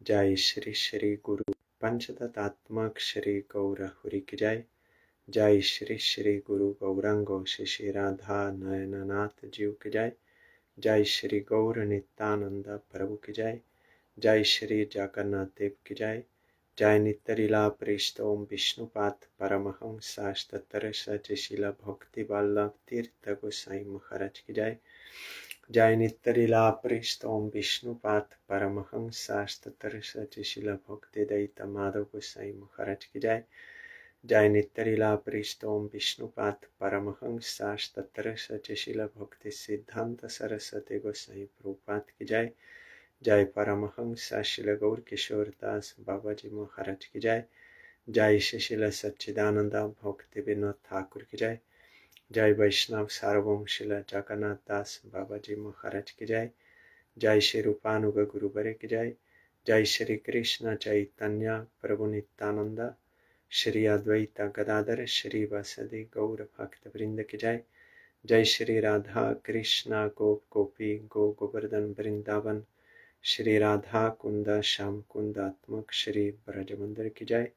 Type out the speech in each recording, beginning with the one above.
जय श्री श्री गुरु पंचतत्त्वात्मक श्री गौर हरि की जय। जय श्री श्री गुरु गौरांगो श्री राधा नयननाथ जीव की जय। जय श्री गौर नित्यानंद प्रभु की जय। जय श्री जगन्नाथ देव की जय। जय नित्यलीला प्रेष्ठोम विष्णुपाद परमहंस शास्त्र सचिशिला भक्ति वल्लभ तीर्थ गोसाई महाराज की जय। जय नित्यलीला प्रेष्ठोम विष्णुपाद परमहंस शास्त्र सचिशिला भक्ति दैत माधव गोसाई महाराज की जय। जय नित्यलीला प्रेष्ठोम विष्णुपाद परमहंस शास्त्र सचिशिला भक्ति सिद्धांत सरस्वती गोसाई प्रभुपाद की जय। जय परमहंस शिल गौर किशोर दास बाबा जी महाराज की जय। जय शिशिल सच्चिदानंद भक्ति विनोद ठाकुर की जय। जय वैष्णव सार्वभौम शिल जगन्नाथ दास बाबा जी महाराज की जय। जय श्री रूपानुग गुरुवर की जय। जय श्री कृष्ण चैतन्य प्रभु नित्यानंद श्री अद्वैत गदाधर श्री वासुदेव गौर भक्त वृंद की जय। जय श्री राधा कृष्ण गोप गोपी गो गोवर्धन वृंदावन श्री राधा कुंद श्याम कुंदात्मक श्री ब्रजमंदिर की जय।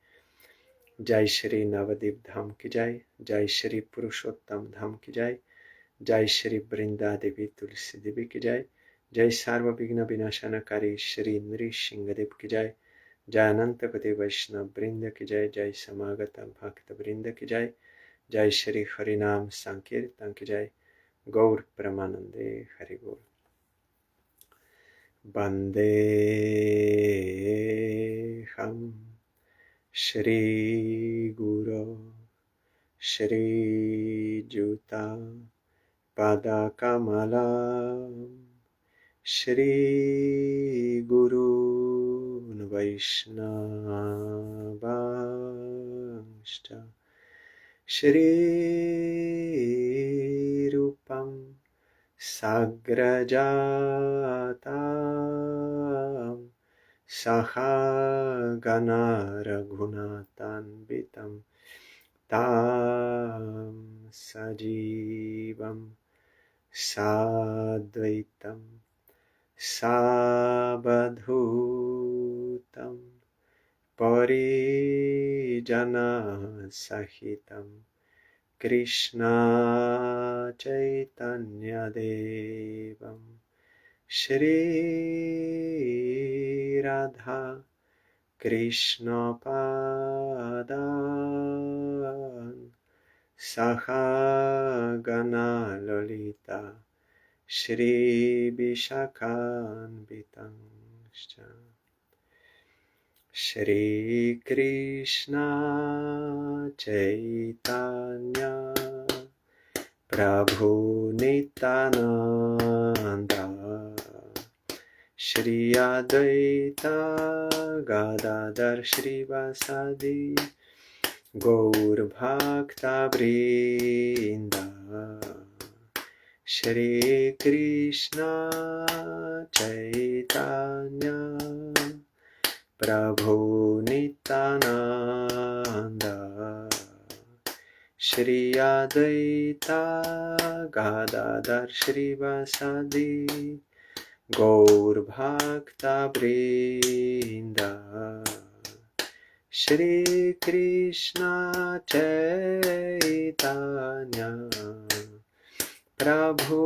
जय श्री नवदीप धाम की जय। जय श्री पुरुषोत्तम धाम की जय। जय श्री वृंदा देवी तुलसी देवी की जय। जय सर्वविघ्न विनाशनकारी श्री नृसिंह देव की जय। जय अनंत कोटि वैष्णव वृंद की जय। जय समागत भक्त वृंद की जय। जय श्री हरिनाम संकीर्तन की जय। गौर प्रेमानंदे हरि बोल। वंदे हम श्री गुरो श्रीयुता पदकमलं श्री गुरून् वैष्णवांश्च श्रीरूपं साग्रजातं सहगण रघुनाथान्वितं तं सजीवं साद्वैतं सावधूतं परिजनसहितं कृष्ण चैतन्यदेवं श्री राधा कृष्ण पादान् सहगण ललिता श्री विशाखान्वितांश्च श्री कृष्ण चैतन्य प्रभु नित्यानंद श्री अद्वैत गदाधर श्रीवासादि गौर भक्तवृंद श्री कृष्ण चैतन्य प्रभु नित्यानंद श्री अद्वैत गदाधर श्रीवासादि गौर भक्तवृंद श्री कृष्ण चैतन्य प्रभु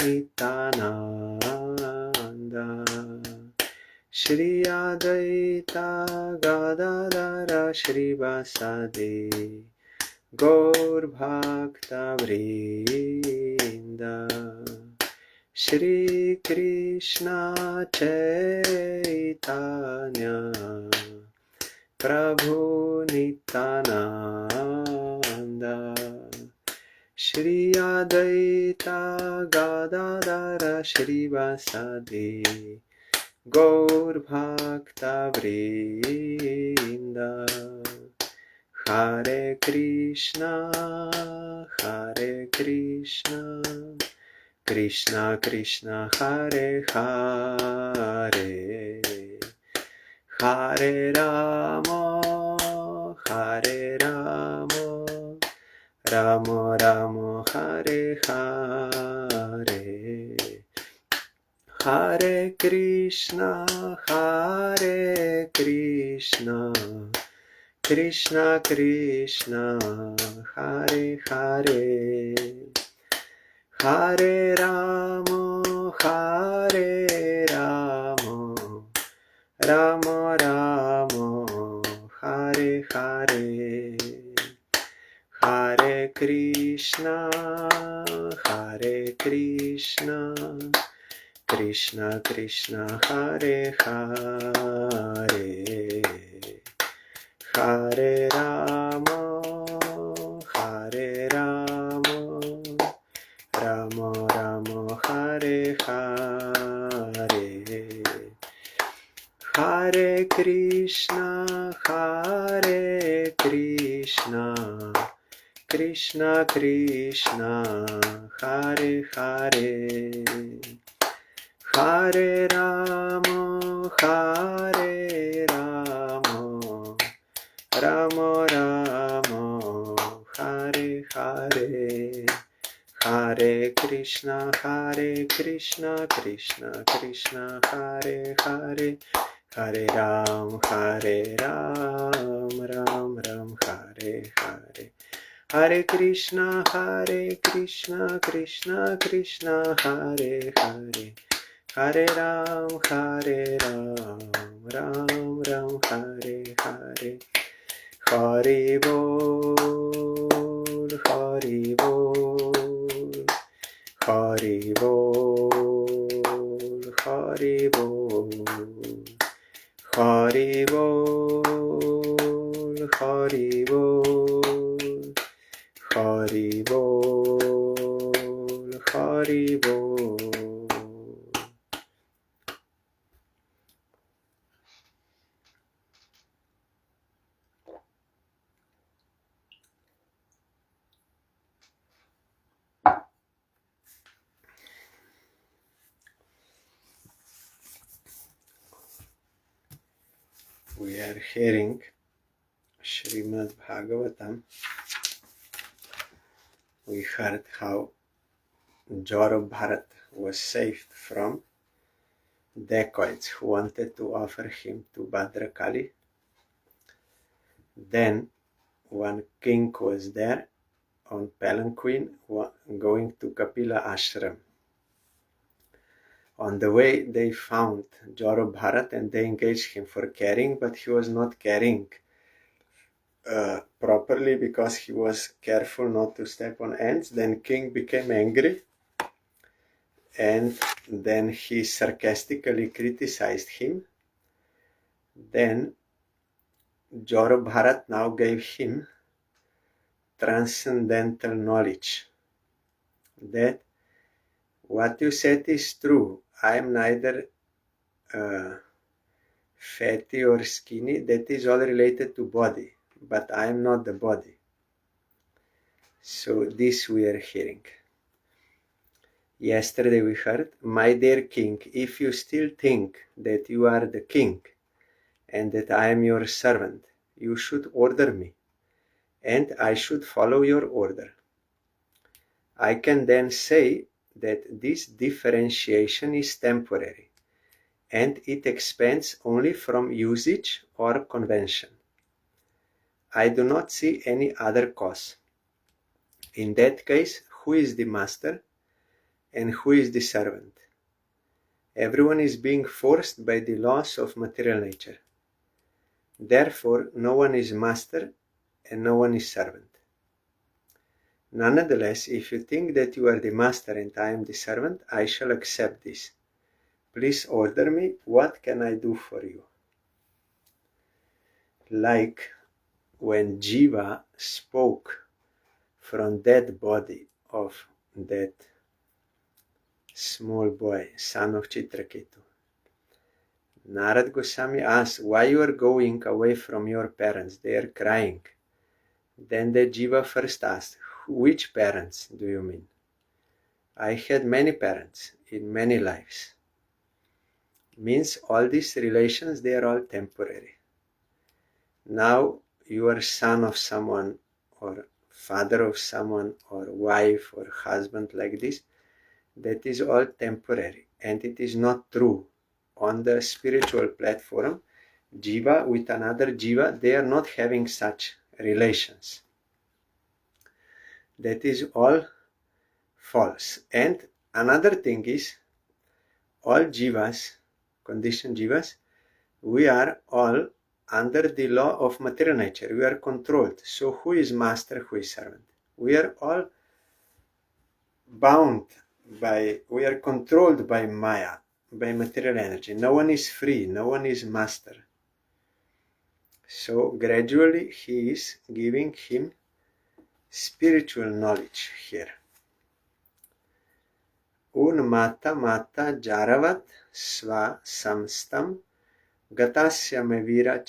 नित्यानंद श्री अद्वैत गदाधर श्रीवासादि गौर भक्तवृंद श्री कृष्ण चैतन्य प्रभु नित्यानंद श्री अद्वैत गदाधर श्रीवासादि गौर भक्तवृंद हरे Krishna Krishna Krishna Hare Hare Hare Ram Ram Ram Hare Hare Hare Krishna Krishna, Krishna Krishna, Hare Hare, Hare Rama, Hare Rama, Rama Rama, Hare Hare, Hare Krishna, Hare Krishna, Krishna Krishna, Hare Hare, Hare Rama, Hare Rama, Rama Rama, Hare Hare, Hare Krishna, Hare Krishna, Krishna Krishna, Hare Hare, Hare Rama, Hare Rama, Rama Rama, Hare Hare, Hare Krishna, Krishna Krishna, Hare Hare, Hare Ram, Ram Ram, Hare Hare, Hare Krishna, Krishna Krishna, Hare Hare, Hare Ram, Ram Ram, Hare Hare, Hari Bol, Hari Bol, Hari Bol, Hari Bol, Hari Bol, Hari Bol, Hari Bol, Hari Bol. We are hearing SRIMAD BHAGAVATAM. We heard how Bharat was saved from dacoits who wanted to offer him to Bhadrakali. Then one king was there on palanquin going to Kapila ashram. On the way they found Bharat and they engaged him for carrying, but he was not carrying properly because he was careful not to step on ants. Then king became angry and then he sarcastically criticized him. Then Bharat now gave him transcendental knowledge that what you said is true. I am neither fatty or skinny. That is all related to body, but I am not the body. So this we are hearing. Yesterday we heard, my dear king, if you still think that you are the king and that I am your servant, you should order me and I should follow your order. I can then say that this differentiation is temporary and it expands only from usage or convention. I do not see any other cause. In that case, who is the master and who is the servant? Everyone is being forced by the laws of material nature. Therefore, no one is master and no one is servant. Nonetheless, if you think that you are the master and I am the servant, I shall accept this. Please order me. What can I do for you? Like when Jiva spoke from that body of that small boy, son of Chitraketu, Narad Goswami asked, why you are going away from your parents? They are crying. Then the Jiva first asked, which parents do you mean? I had many parents in many lives. Means all these relations, they are all temporary. Now you are son of someone or father of someone or wife or husband like this. That is all temporary and it is not true. On the spiritual platform, jiva with another jiva, they are not having such relations. That is all false. And another thing is, all jivas, conditioned jivas, we are all under the law of material nature. We are controlled. So who is master, who is servant? We are all bound by, we are controlled by Maya, by material energy. No one is free, no one is master. So gradually he is giving him spiritual knowledge here. Un mata mata jaravat sva samstam gatasya mevira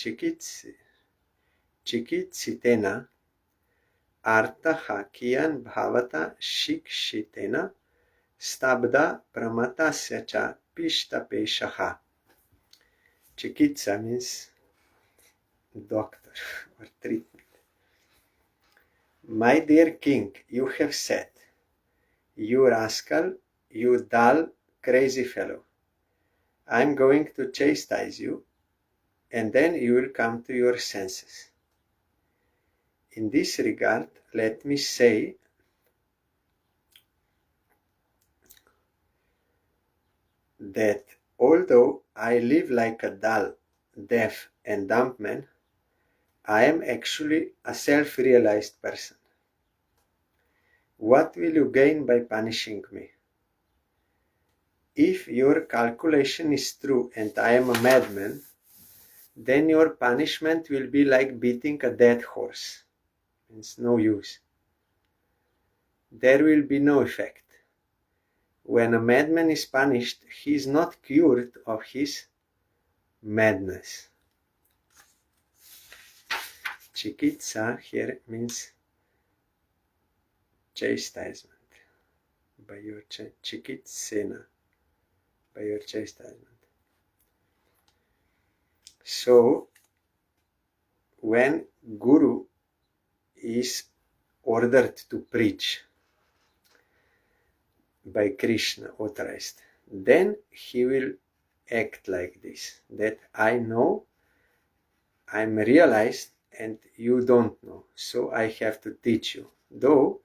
chikitsitena arta hakiyan bhavata shikshitena stabda pramatasya cha pishtapeshaha. Chikitsa means doctor or treatment. My dear king, you have said, you rascal, you dull, crazy fellow, I am going to chastise you, and then you will come to your senses. In this regard, let me say that although I live like a dull, deaf, and dumb man, I am actually a self-realized person. What will you gain by punishing me? If your calculation is true and I am a madman, then your punishment will be like beating a dead horse. It's no use. There will be no effect. When a madman is punished, he is not cured of his madness. Chikitsa here means chastisement. By your chikitsena, by your chastisement. So, when Guru is ordered to preach by Krishna, authorized, then he will act like this, that I know, I'm realized, and you don't know, so I have to teach you. Though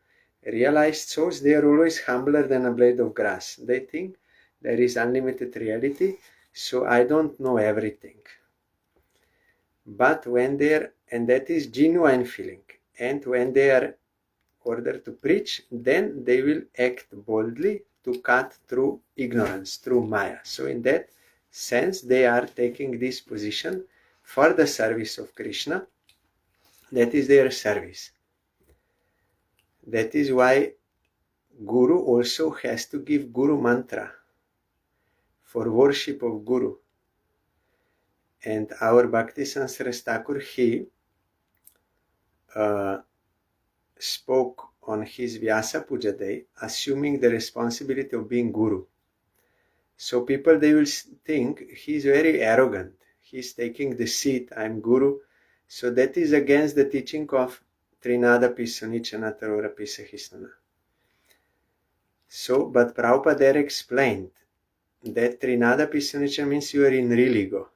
realized souls, they are always humbler than a blade of grass. They think there is unlimited reality, so I don't know everything. But when they are, and that is genuine feeling, and when they are ordered to preach, then they will act boldly to cut through ignorance, through Maya. So in that sense, they are taking this position for the service of Krishna. That is their service. That is why Guru also has to give Guru mantra for worship of Guru. And our Bhakti Sansaraj Thakur, he spoke on his Vyasa Puja day, assuming the responsibility of being Guru. So people, they will think he's very arrogant. He's taking the seat, I'm Guru. So that is against the teaching of Trinada Pisunichana Tarora Pisahisnana. So, but Prabhupada there explained that Trinada Pisunichana means you are in real ego.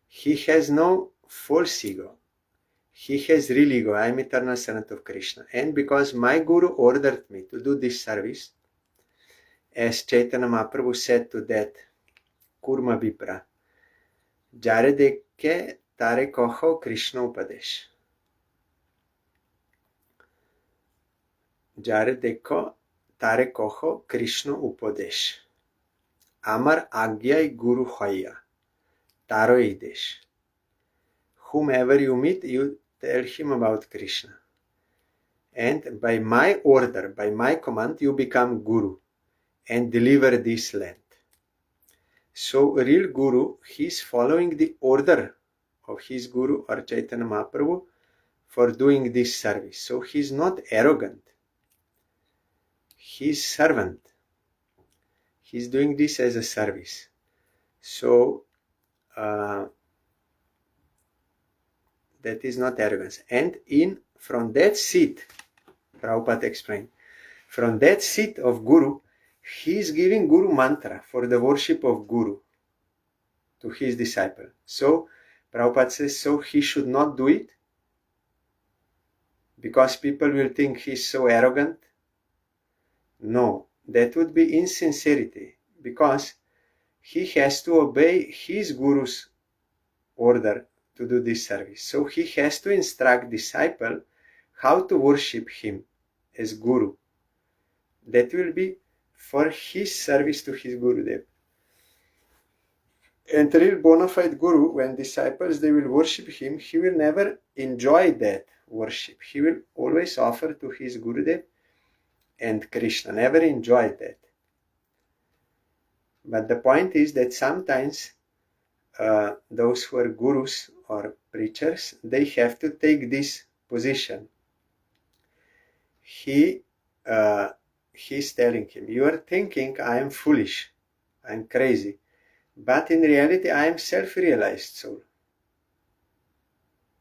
He has no false ego. He has real ego. I am eternal servant of Krishna. And because my Guru ordered me to do this service, as Chaitanya Mahaprabhu said to that Kurma Vipra, Jare deke tare koho Krishna upadesh. Jare deko tare koho Krishna upadesh. Amar agyai Guru hoya. Taro idesh. Whomever you meet, you tell him about Krishna. And by my order, by my command, you become Guru and deliver this land. So real Guru, he is following the order of his Guru or Chaitanya Mahaprabhu for doing this service. So he is not arrogant. He is servant. He is doing this as a service. So that is not arrogance. And from that seat, Prabhupada explained, from that seat of Guru, he is giving Guru mantra for the worship of Guru to his disciple. So Prabhupada says, so he should not do it because people will think he's so arrogant. No, that would be insincerity, because he has to obey his guru's order to do this service. So he has to instruct disciple how to worship him as guru. That will be for his service to his Gurudev. And real bona fide guru, when disciples they will worship him, he will never enjoy that worship. He will always offer to his Gurudev and Krishna, never enjoy that. But the point is that sometimes those who are gurus or preachers, they have to take this position. He's telling him, you are thinking I am foolish, I am crazy, but in reality I am self-realized soul.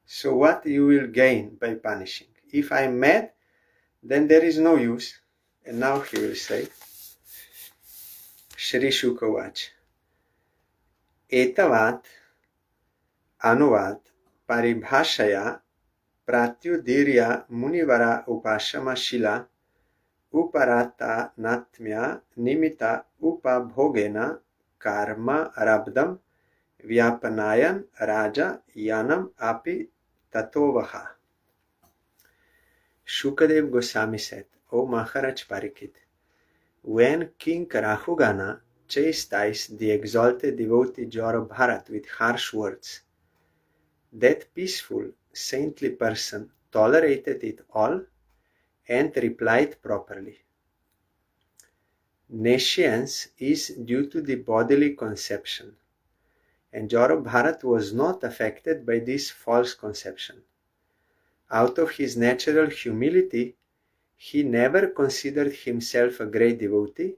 So what you will gain by punishing? If I am mad, then there is no use. And now he will say, Shri Shukavach, Etavat Anuvat Paribhashaya Pratyudirya Munivara Upashama Shila Uparata Natmya Nimita Upabhogena Karma Rabdam Vyapanayan Raja Yanam Api Tatovaha. Shukadev Goswami said, O Maharaj Parikit, when King Rahugana chastised the exalted devotee Jora Bharat with harsh words, that peaceful, saintly person tolerated it all and replied properly. Nescience is due to the bodily conception, and Jora Bharat was not affected by this false conception. Out of his natural humility, he never considered himself a great devotee,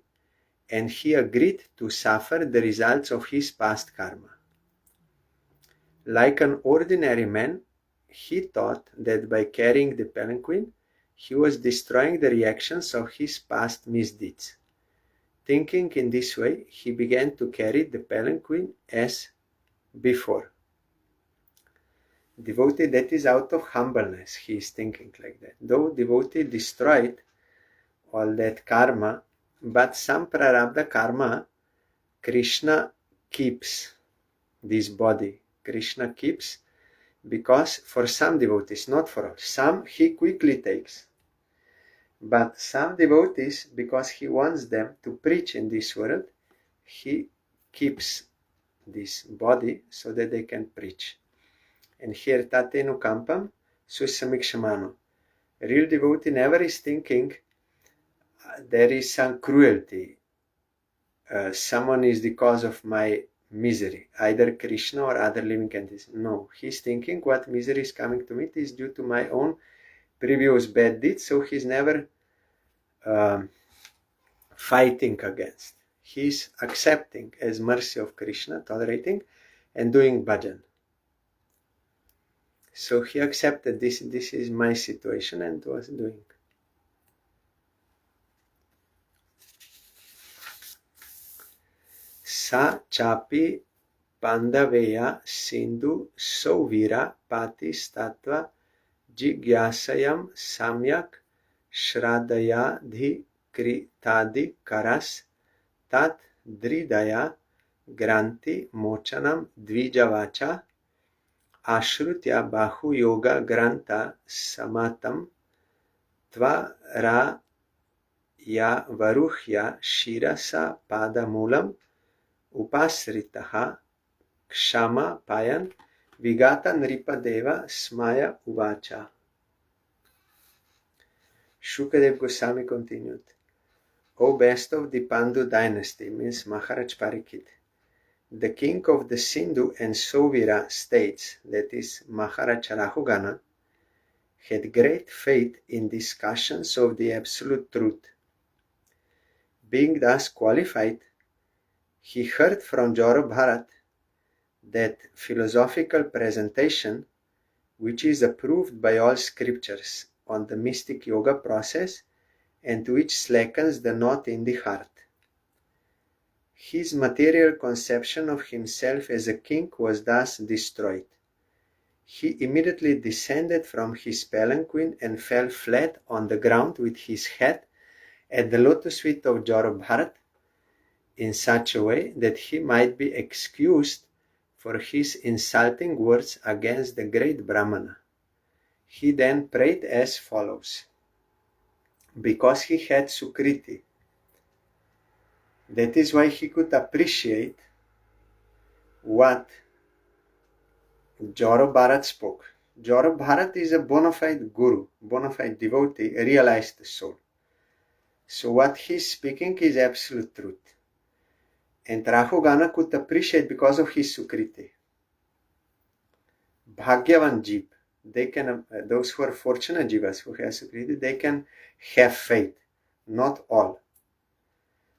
and he agreed to suffer the results of his past karma. Like an ordinary man, he thought that by carrying the palanquin, he was destroying the reactions of his past misdeeds. Thinking in this way, he began to carry the palanquin as before. Devotee, that is out of humbleness, he is thinking like that. Though devotee destroyed all that karma, but some prarabdha karma, Krishna keeps this body. Krishna keeps because for some devotees, not for all. Some he quickly takes. But some devotees, because he wants them to preach in this world, he keeps this body so that they can preach. And here tatenu kampam susamikshamano. Real devotee never is thinking there is some cruelty. Someone is the cause of my misery, either Krishna or other living entities. No, he's thinking what misery is coming to me is due to my own previous bad deeds, so he's never fighting against. He's accepting as mercy of Krishna, tolerating, and doing bhajan. So he accepted this is my situation and was doing. Sa chapi pandaveya sindhu sovira pati statva jigyasayam samyak shradaya dhi kritadi karas tat dridaya granti mochanam dvijavacha ashrutya bahu yoga granta samatam tvara ya varuhya shirasa padamulam upasritaha kshama payan vigata nripadeva smaya uvacha. Shukadev Goswami continued, O best of the Pandu dynasty, means Maharaj Parikit, the king of the Sindhu and Sovira states, that is Maharaj Rahugana, had great faith in discussions of the absolute truth. Being thus qualified, he heard from Jora Bharat that philosophical presentation, which is approved by all scriptures on the mystic yoga process and which slackens the knot in the heart. His material conception of himself as a king was thus destroyed. he immediately descended from his palanquin and fell flat on the ground with his head at the lotus feet of Joro Bharat in such a way that he might be excused for his insulting words against the great Brahmana. He then prayed as follows. Because he had Sukriti, that is why he could appreciate what Joro Bharat spoke. Joro Bharat is a bona fide guru, bona fide devotee, realized soul. So what he's speaking is absolute truth. And Rahugana could appreciate because of his Sukriti. Bhagyavan Jeev, they can, those who are fortunate jivas who have Sukriti, they can have faith, not all.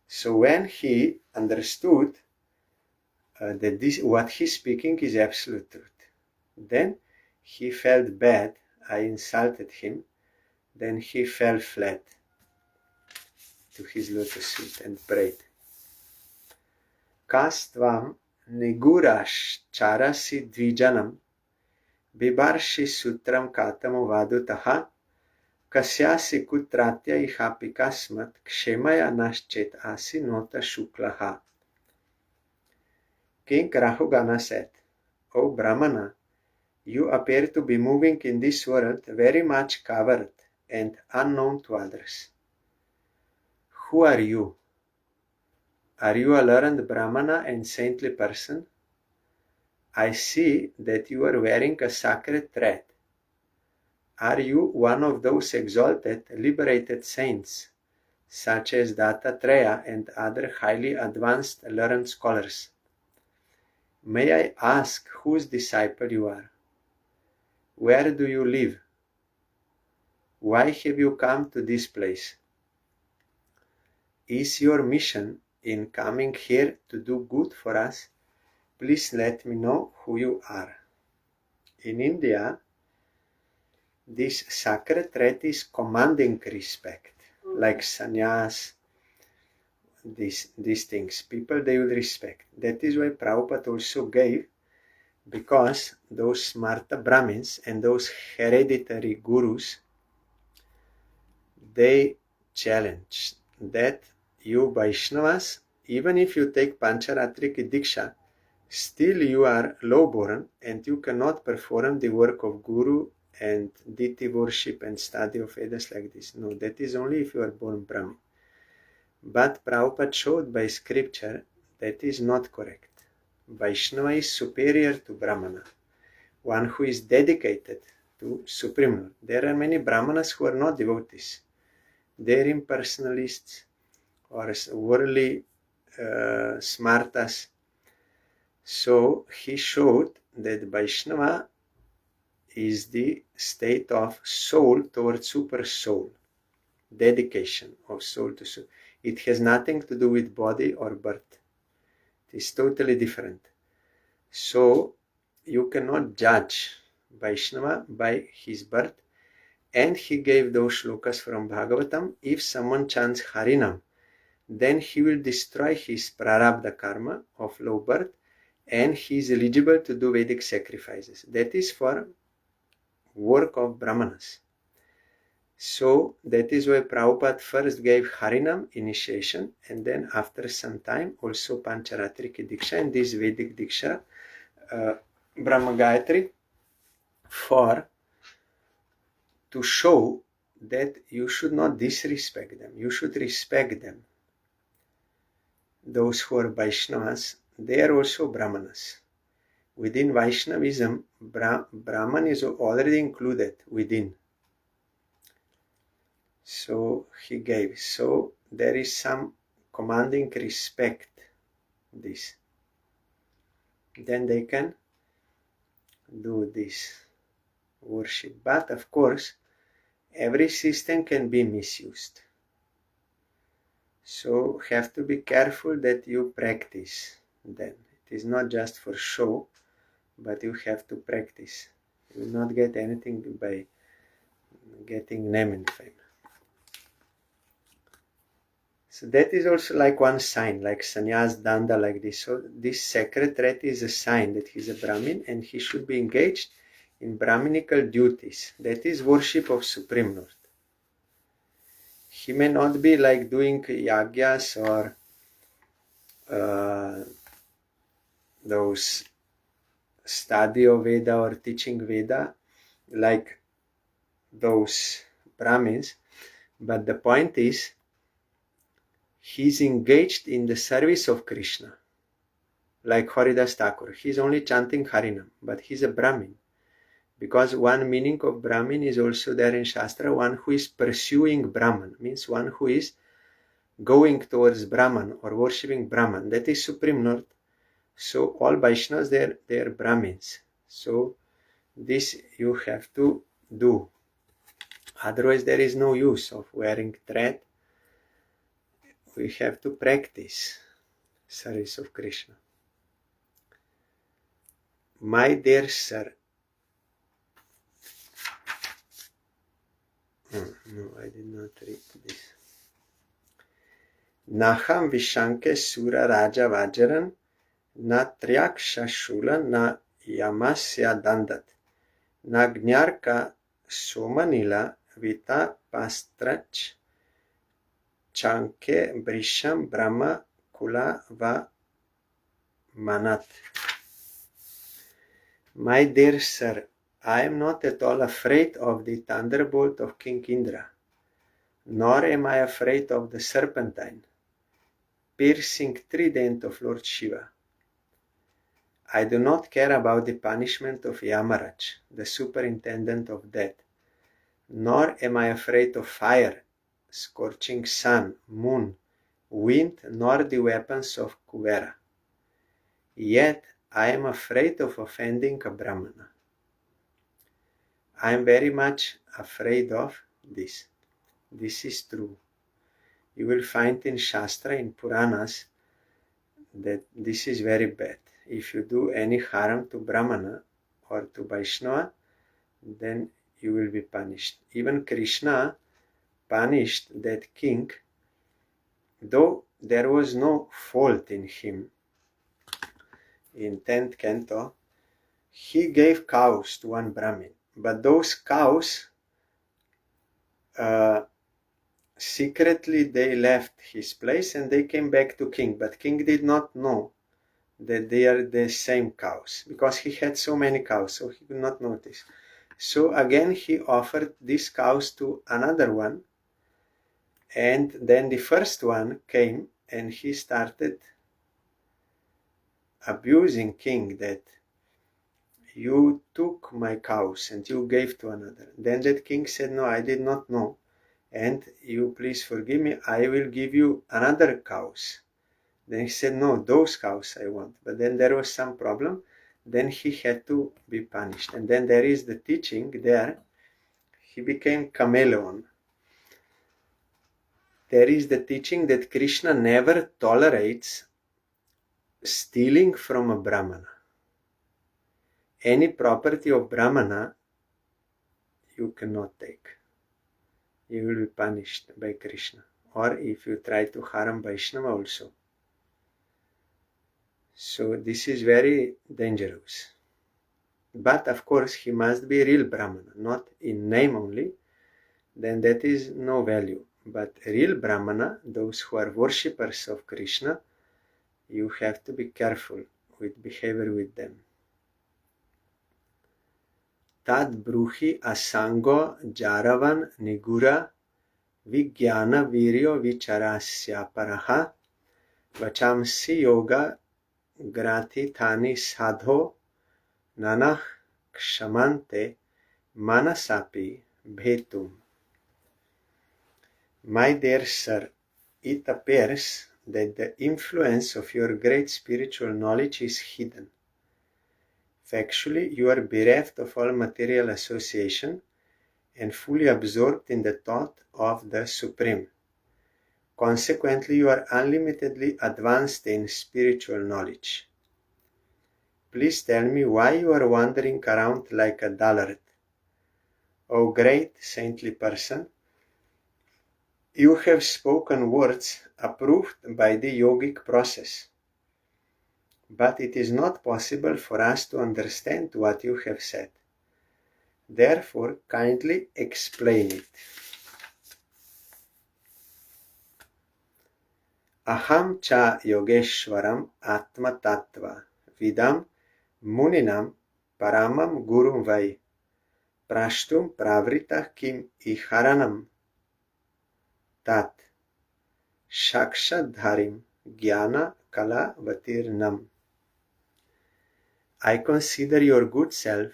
So when he understood that what he's speaking is absolute truth, then he felt bad, I insulted him, then he fell flat to his lotus feet and prayed. Kastvam nigurash charasi dvijanam bibarshi sutram katamo vadutaha kasyasi kutratya ihapikasmat kshemaya naschet asi nota shuklaha. King Rahugana said, O Brahmana, you appear to be moving in this world very much covered and unknown to others. Who are you? Are you a learned Brahmana and saintly person? I see that you are wearing a sacred thread. Are you one of those exalted, liberated saints, such as Dattatreya and other highly advanced learned scholars? May I ask whose disciple you are? Where do you live? Why have you come to this place? Is your mission in coming here to do good for us? Please let me know who you are. In India, this sacred thread is commanding respect, like sannyas, these things. People, they will respect. That is why Prabhupada also gave, because those smarta Brahmins and those hereditary gurus, they challenge that you Vaishnavas, even if you take Pancharatrika Diksha, still you are low-born and you cannot perform the work of Guru and deity worship and study of Vedas like this. No, that is only if you are born Brahmin. But Prabhupada showed by scripture that is not correct. Vaishnava is superior to Brahmana, one who is dedicated to Supreme Lord. There are many Brahmanas who are not devotees. They are impersonalists or worldly smartas. So he showed that Vaishnava is the state of soul towards super soul, dedication of soul to soul. It has nothing to do with body or birth. It is totally different. So you cannot judge Vaishnava by his birth. And he gave those shlokas from Bhagavatam. If someone chants Harinam, then he will destroy his prarabdha karma of low birth and he is eligible to do Vedic sacrifices. That is for work of Brahmanas. So that is why Prabhupada first gave Harinam initiation and then after some time also Pancharatrika Diksha and this Vedic Diksha, Brahma Gayatri, to show that you should not disrespect them. You should respect them. Those who are Vaishnavas, they are also Brahmanas. Within Vaishnavism, Brahman is already included within. So he gave. So there is some commanding respect. This. Then they can do this worship. But of course, every system can be misused. So have to be careful that you practice then. It is not just for show, but you have to practice. You will not get anything by getting name and fame. So that is also like one sign, like sannyas, danda, like this. So this sacred thread is a sign that he's a Brahmin and he should be engaged in Brahminical duties, that is worship of Supreme Lord. He may not be like doing yagyas or those study of Veda or teaching Veda like those Brahmins, but the point is he's engaged in the service of Krishna, like Haridas Thakur. He's only chanting Harinam, but he's a Brahmin. Because one meaning of Brahmin is also there in Shastra, one who is pursuing Brahman, means one who is going towards Brahman or worshipping Brahman. That is Supreme Lord. So all Vaishnavas, they're Brahmins. So this you have to do. Otherwise there is no use of wearing thread. We have to practice service of Krishna. My dear sir, no, I did not read this. Naham Vishanke Sura Raja Vajaran Na Triaksha Shula Na Yamasya Dandat Na Gnyarka Somanila Vita Pastrach Chanke Brisham Brahma Kula Va Manat. My dear sir, I am not at all afraid of the thunderbolt of King Indra, nor am I afraid of the serpentine, piercing trident of Lord Shiva. I do not care about the punishment of Yamaraj, the superintendent of death, nor am I afraid of fire, scorching sun, moon, wind, nor the weapons of Kuvera. Yet I am afraid of offending a Brahmana. I am very much afraid of this. This is true. You will find in Shastra, in Puranas, that this is very bad. If you do any harm to Brahmana or to Vaishnava, then you will be punished. Even Krishna punished that king, though there was no fault in him. In 10th canto, he gave cows to one Brahmin, but those cows secretly they left his place and they came back to king, but king did not know that they are the same cows because he had so many cows, so he could not notice. So again he offered these cows to another one, and then the first one came and he started abusing king that you took my cows and you gave to another. Then that king said, no, I did not know, and you please forgive me, I will give you another cows. Then he said, no, those cows I want. But then there was some problem. Then he had to be punished. And then there is the teaching there. He became chameleon. There is the teaching that Krishna never tolerates stealing from a Brahmana. Any property of Brahmana you cannot take. You will be punished by Krishna. Or if you try to harm Vaishnava also. So this is very dangerous. But of course he must be real Brahmana, not in name only, then that is no value. But real Brahmana, those who are worshippers of Krishna, you have to be careful with behavior with them. Tad bruhi asango jaravan nigura vigyana viryo vicharasya paraha vachamsi yoga grati thani sadho nanah kshamante manasapi bhetum. My dear sir, it appears that the influence of your great spiritual knowledge is hidden. Factually, you are bereft of all material association and fully absorbed in the thought of the Supreme. Consequently, you are unlimitedly advanced in spiritual knowledge. Please tell me why you are wandering around like a dullard. O great saintly person, you have spoken words approved by the yogic process. But it is not possible for us to understand what you have said. Therefore, kindly explain it. Aham cha yogeshwaram atma tattva vidam muninam paramam gurum vai prashtum pravrita kim iharanam tat shakshadharim jnana kala vatirnam. I consider your good self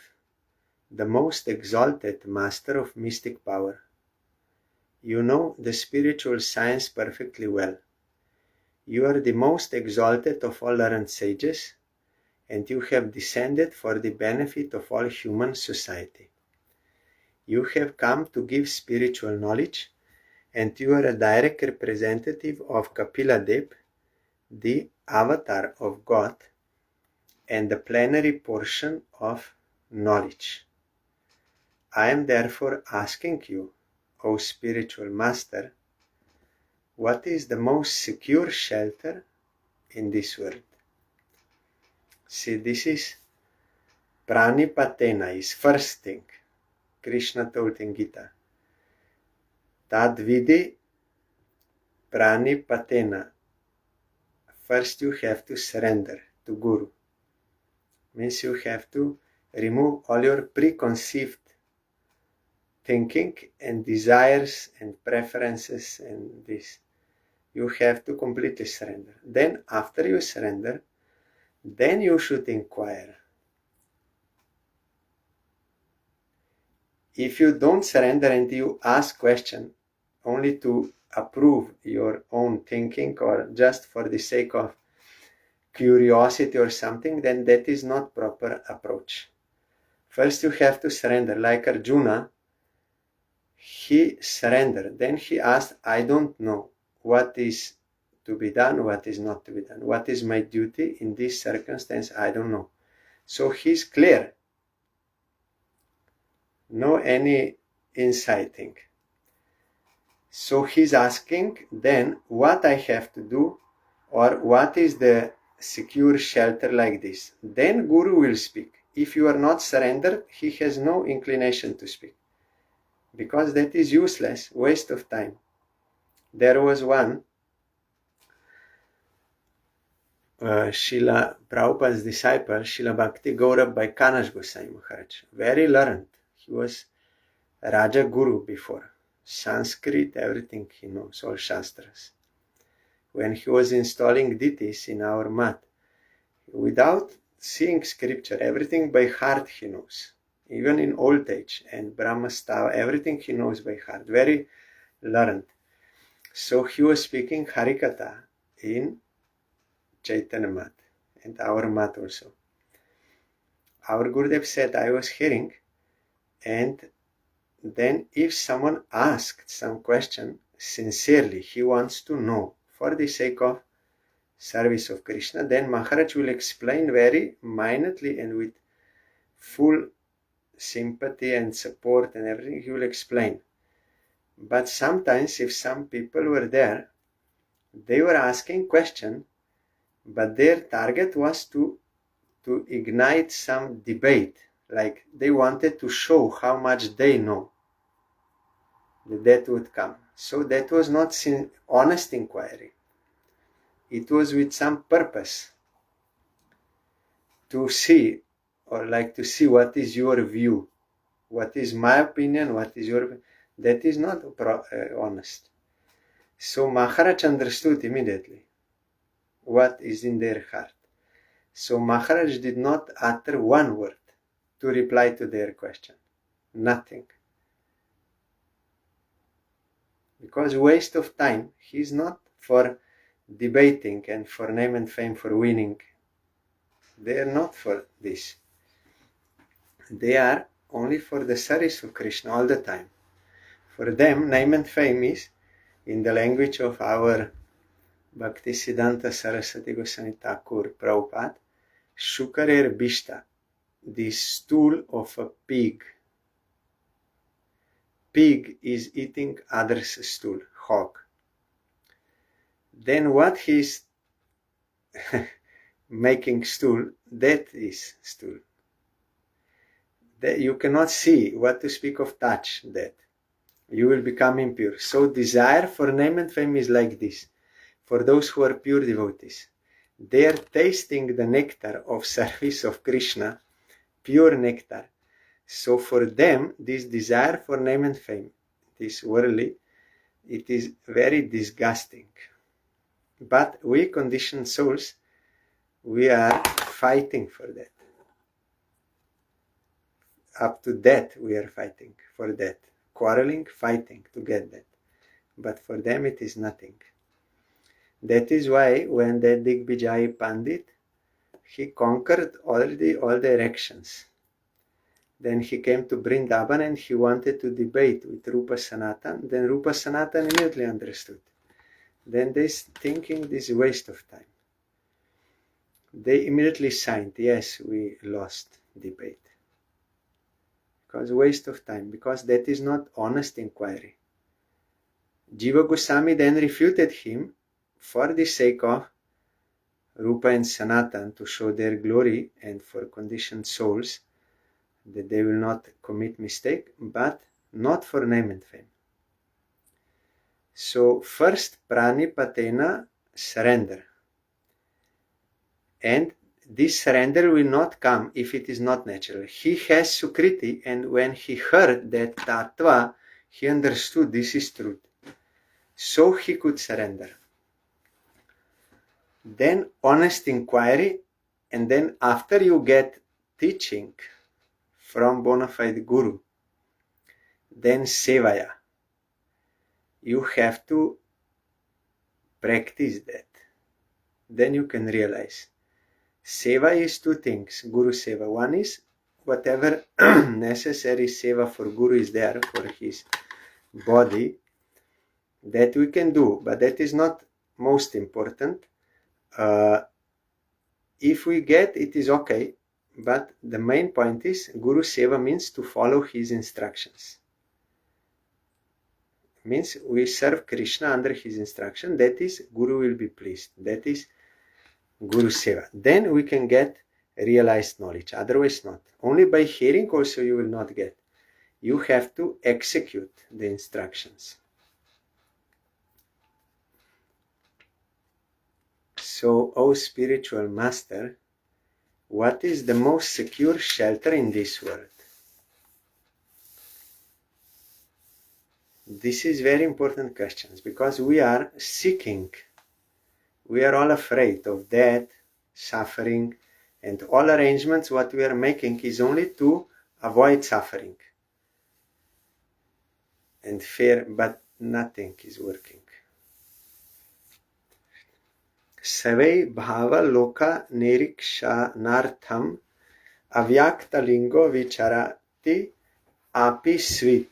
the most exalted master of mystic power. You know the spiritual science perfectly well. You are the most exalted of all learned sages, and you have descended for the benefit of all human society. You have come to give spiritual knowledge, and you are a direct representative of Kapila Dev, the avatar of God, and the plenary portion of knowledge. I am therefore asking you, O spiritual master, what is the most secure shelter in this world? See, this is Pranipatena, is first thing Krishna told in Gita. Tadvidi Pranipatena. First you have to surrender to Guru. Means you have to remove all your preconceived thinking and desires and preferences and this. You have to completely surrender. Then after you surrender, then you should inquire. If you don't surrender and you ask question only to approve your own thinking or just for the sake of curiosity or something, then that is not proper approach. First you have to surrender. Like Arjuna, he surrendered. Then he asked, I don't know what is to be done, what is not to be done. What is my duty in this circumstance? I don't know. So he's clear. No any inciting. So he's asking then what I have to do or what is the secure shelter like this. Then Guru will speak. If you are not surrendered, he has no inclination to speak. Because that is useless, waste of time. There was one, Srila Prabhupada's disciple, Srila Bhakti Gaurav by Kanas Goswami Maharaj. Very learned. He was Raja Guru before. Sanskrit, everything he knows, all Shastras. When he was installing deities in our mat, without seeing scripture, everything by heart he knows. Even in old age and Brahmastava, everything he knows by heart. Very learned. So he was speaking Harikatha in Chaitanya mat and our mat also. Our Gurudev said, I was hearing, and then if someone asked some question sincerely, he wants to know for the sake of service of Krishna, then Maharaj will explain very minutely and with full sympathy and support and everything, he will explain. But sometimes if some people were there, they were asking question, but their target was to ignite some debate, like they wanted to show how much they know. That would come. So that was not honest inquiry. It was with some purpose to see, or like to see what is your view, what is my opinion, what is your. That is not honest. So Maharaj understood immediately what is in their heart. So Maharaj did not utter one word to reply to their question. Nothing. Because waste of time. He is not for debating and for name and fame, for winning. They are not for this. They are only for the service of Krishna all the time. For them, name and fame is, in the language of our Bhaktisiddhanta Saraswati Goswami Thakur Prabhupada, Shukarer Bishta, the stool of a pig. Pig is eating others' stool, hog. Then what he is making stool, that is stool. You cannot see, what to speak of touch that. You will become impure. So desire for name and fame is like this. For those who are pure devotees, they are tasting the nectar of service of Krishna, pure nectar. So for them, this desire for name and fame, this worldly, it is very disgusting. But we conditioned souls, we are fighting for that. Up to death we are fighting for that. Quarreling, fighting to get that. But for them it is nothing. That is why when the Digvijay Pandit, he conquered already all directions. Then he came to Vrindavan and he wanted to debate with Rupa Sanatan. Then Rupa Sanatan immediately understood. Then they thinking this is a waste of time. They immediately signed, yes, we lost debate. Because waste of time, because that is not honest inquiry. Jiva Goswami then refuted him for the sake of Rupa and Sanatan, to show their glory and for conditioned souls that they will not commit mistake, but not for name and fame. So first pranipatena, surrender. And this surrender will not come if it is not natural. He has Sukriti, and when he heard that Tattva, he understood this is truth. So he could surrender. Then honest inquiry, and then after you get teaching from bona fide guru, then sevaya. You have to practice that. Then you can realize. Seva is two things, Guru Seva. One is whatever necessary Seva for Guru is there for his body, that we can do, but that is not most important. If we get, it is okay, but the main point is Guru Seva means to follow his instructions. Means we serve Krishna under his instruction, that is Guru will be pleased. That is Guru Seva. Then we can get realized knowledge, otherwise not. Only by hearing also you will not get. You have to execute the instructions. So, O spiritual master, what is the most secure shelter in this world? This is very important questions, because we are seeking. We are all afraid of death, suffering, and all arrangements what we are making is only to avoid suffering and fear, but nothing is working. Savai bhava loka nirikshanartham avyakta lingo vicharati api svit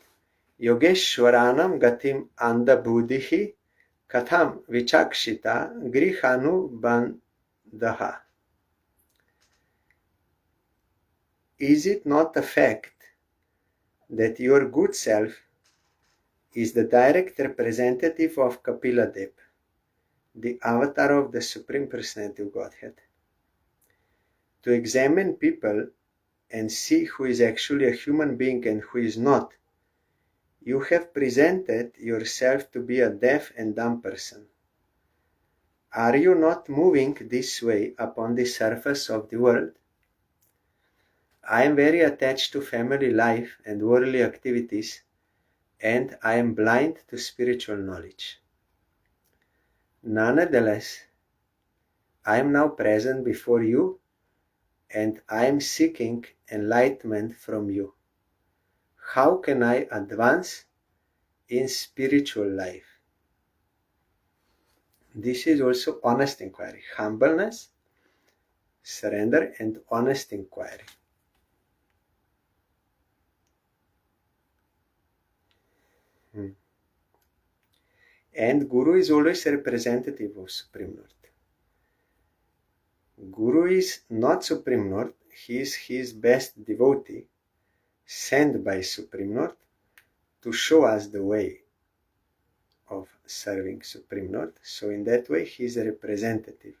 yogeshwaranam gatim andabudhihi katham vichakshita grihanu bandha. Is it not a fact that your good self is the direct representative of Kapila Dev, the avatar of the Supreme Personality of Godhead? To examine people and see who is actually a human being and who is not, you have presented yourself to be a deaf and dumb person. Are you not moving this way upon the surface of the world? I am very attached to family life and worldly activities, and I am blind to spiritual knowledge. Nonetheless, I am now present before you, and I am seeking enlightenment from you. How can I advance in spiritual life? This is also honest inquiry. Humbleness, surrender, and honest inquiry. And Guru is always a representative of Supreme Lord. Guru is not Supreme Lord, he is his best devotee, sent by Supreme Lord to show us the way of serving Supreme Lord. So in that way he is a representative,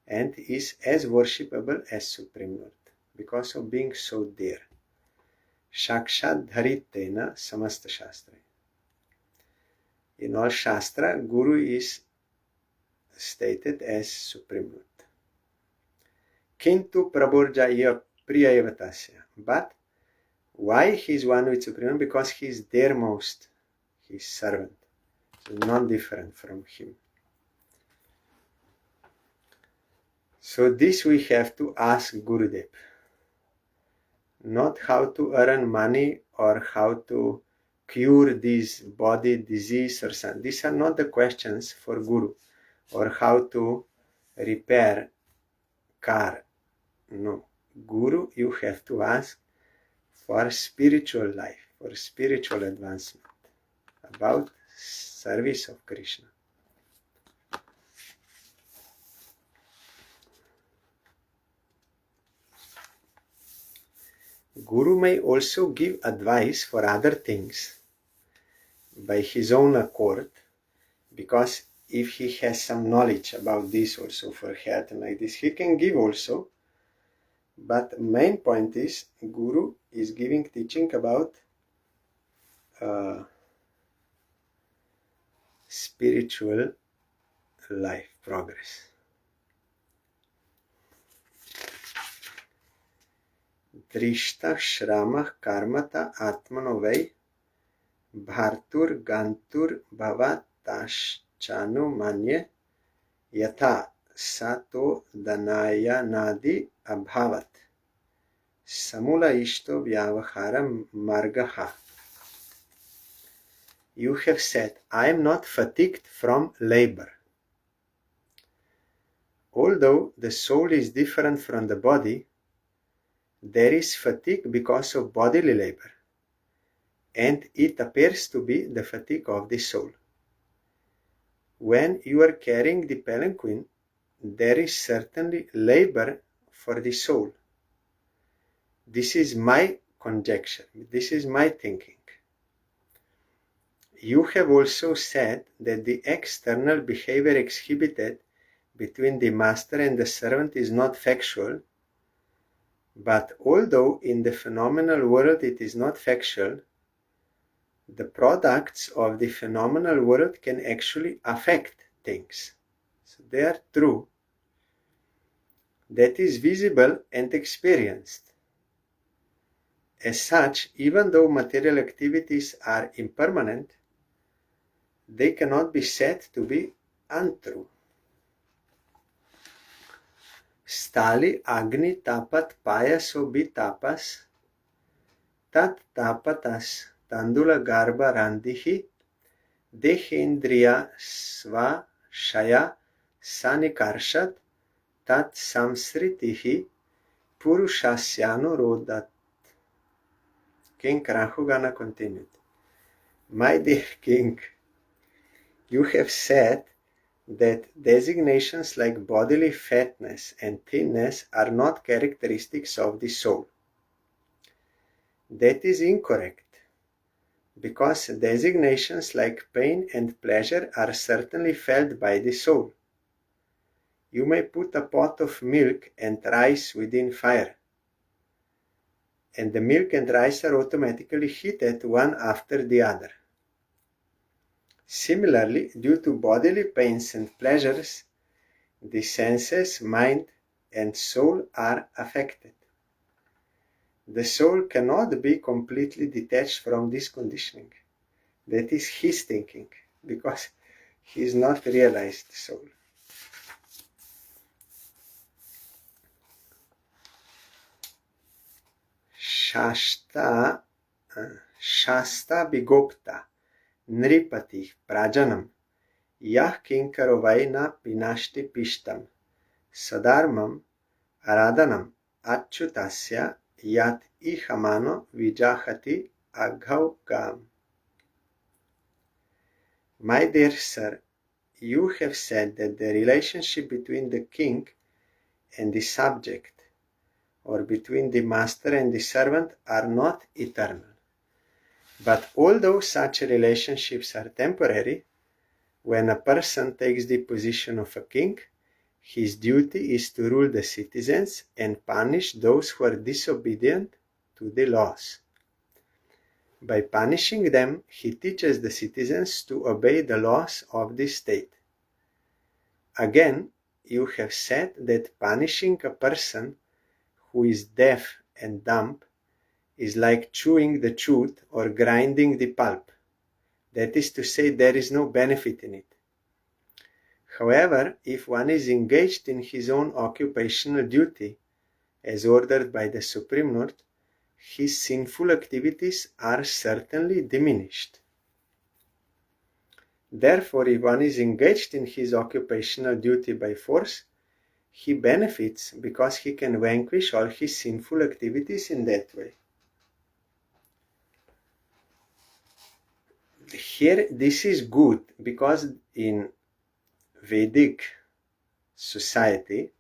and is as worshipable as Supreme Lord, because of being so dear. Shakshat Dharitena Samasta Shastra. In all Shastra, Guru is stated as Supreme Lord. Kintu Prabhurjaya Priyayavatasya. But why he is one with Supreme Lord? Because he is their most, his servant. So not different from him. So this we have to ask Gurudev. Not how to earn money or how to cure this body disease or something. These are not the questions for Guru. Or how to repair car. No. Guru, you have to ask for spiritual life, for spiritual advancement, about service of Krishna. Guru may also give advice for other things by his own accord, because if he has some knowledge about this also for health and like this, he can give also. But the main point is, Guru is giving teaching about spiritual life progress. Drishta Shramah Karmata Atmanovai Bhartur Gantur Bhava Tashchanu Manye Yatha Sato Danaya Nadi Abhavat Samula Ishto Vyavahara Margaha. You have said, I am not fatigued from labor. Although the soul is different from the body, there is fatigue because of bodily labor, and it appears to be the fatigue of the soul. When you are carrying the palanquin, there is certainly labor for the soul. This is my conjecture, this is my thinking. You have also said that the external behavior exhibited between the master and the servant is not factual, but although in the phenomenal world it is not factual, the products of the phenomenal world can actually affect things. So they are true. That is visible and experienced. As such, even though material activities are impermanent, they cannot be said to be untrue. Stali agni tapat payaso bi tapas tat tapatas tandula garba randihi dehendriya sva shaya sanikarshat tat samsritihi purushasyanu rodat. King Rahugana continued, my dear king, you have said that designations like bodily fatness and thinness are not characteristics of the soul. That is incorrect, because designations like pain and pleasure are certainly felt by the soul. You may put a pot of milk and rice within fire, and the milk and rice are automatically heated one after the other. Similarly, due to bodily pains and pleasures, the senses, mind, and soul are affected. The soul cannot be completely detached from this conditioning. That is his thinking, because he is not realized soul. Shasta Bigopta Nripati Prajanam Yah Kinkaro Vaina Pinashti Pishtam Sadarmam Aradanam Achyutasya Yat Ihamano Vijahati Aghaugam. My dear sir, you have said that the relationship between the king and the subject, or between the master and the servant, are not eternal. But although such relationships are temporary, when a person takes the position of a king, his duty is to rule the citizens and punish those who are disobedient to the laws. By punishing them, he teaches the citizens to obey the laws of the state. Again, you have said that punishing a person who is deaf and dumb is like chewing the tooth or grinding the pulp. That is to say, there is no benefit in it. However, if one is engaged in his own occupational duty, as ordered by the Supreme Lord, his sinful activities are certainly diminished. Therefore, if one is engaged in his occupational duty by force, he benefits because he can vanquish all his sinful activities in that way. Here, this is good because in Vedic society,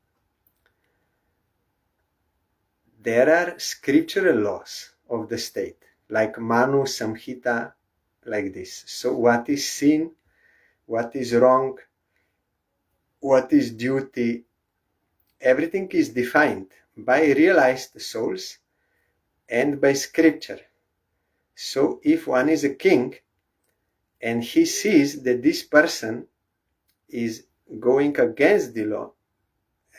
there are scriptural laws of the state, like Manu Samhita, like this. So what is sin, what is wrong, what is duty, everything is defined by realized souls and by scripture. So if one is a king and he sees that this person is going against the law,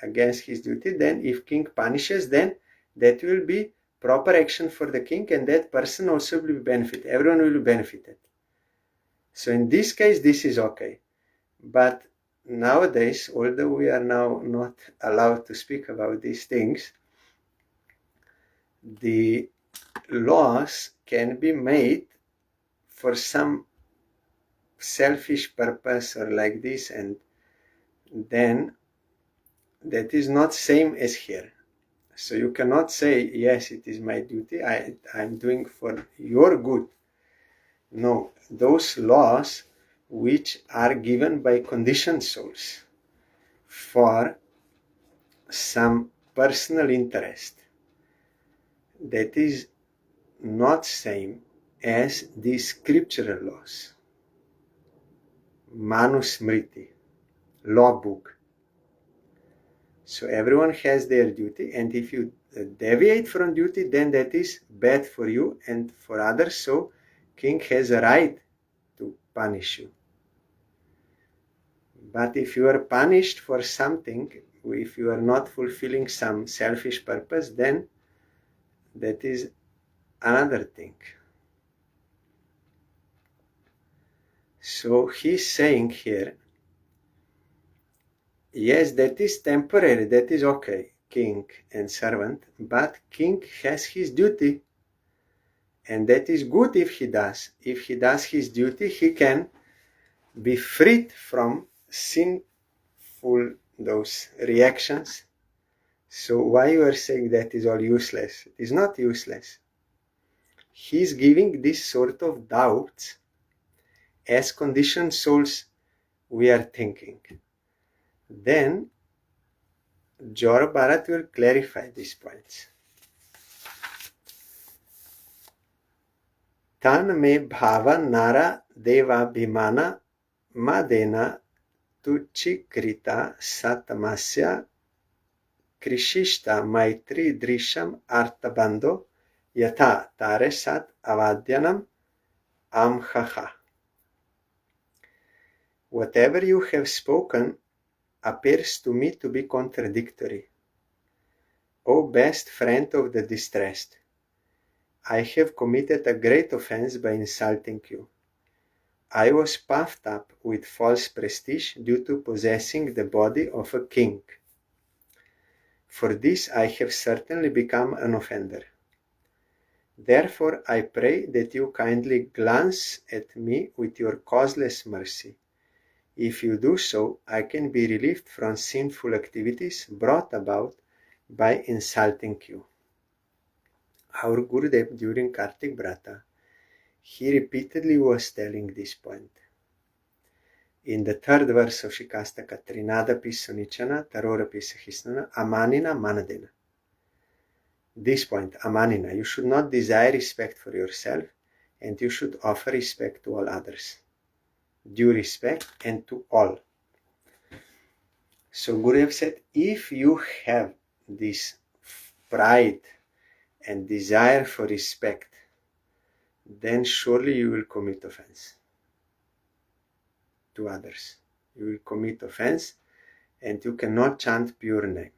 against his duty, then if king punishes, then that will be proper action for the king, and that person also will benefit. Everyone will be benefited. So in this case, this is okay. But nowadays, although we are now not allowed to speak about these things, the laws can be made for some selfish purpose or like this, and then that is not same as here. So you cannot say, yes, it is my duty, I'm doing for your good. No, those laws which are given by conditioned souls for some personal interest, that is not same as the scriptural laws. Manusmriti, law book. So everyone has their duty, and if you deviate from duty, then that is bad for you and for others. So king has a right to punish you. But if you are punished for something, if you are not fulfilling some selfish purpose, then that is another thing. So he's saying here, yes, that is temporary, that is okay, king and servant, but king has his duty, and that is good if he does. If he does his duty, he can be freed from sinful those reactions. So why you are saying that is all useless? It is not useless. He is giving this sort of doubts as conditioned souls we are thinking. Then Jor Bharat will clarify these points. Tan me bhava nara deva bhimana madena tuchikrita satamasya krishishta maitri drisham artabando yatha taresat avadyanam amhaha. Whatever you have spoken appears to me to be contradictory. O best friend of the distressed, I have committed a great offense by insulting you. I was puffed up with false prestige due to possessing the body of a king. For this I have certainly become an offender. Therefore I pray that you kindly glance at me with your causeless mercy. If you do so, I can be relieved from sinful activities brought about by insulting you. Our Gurudev during Kartik Brata, he repeatedly was telling this point. In the third verse of Shikastaka, Trinada Pisonichana, Tarora Pisahisnana, Amanina Manadena. This point, Amanina, you should not desire respect for yourself, and you should offer respect to all others. Due respect and to all. So Gurudev said, if you have this pride and desire for respect, then surely you will commit offense to others. You will commit offense and you cannot chant pure name.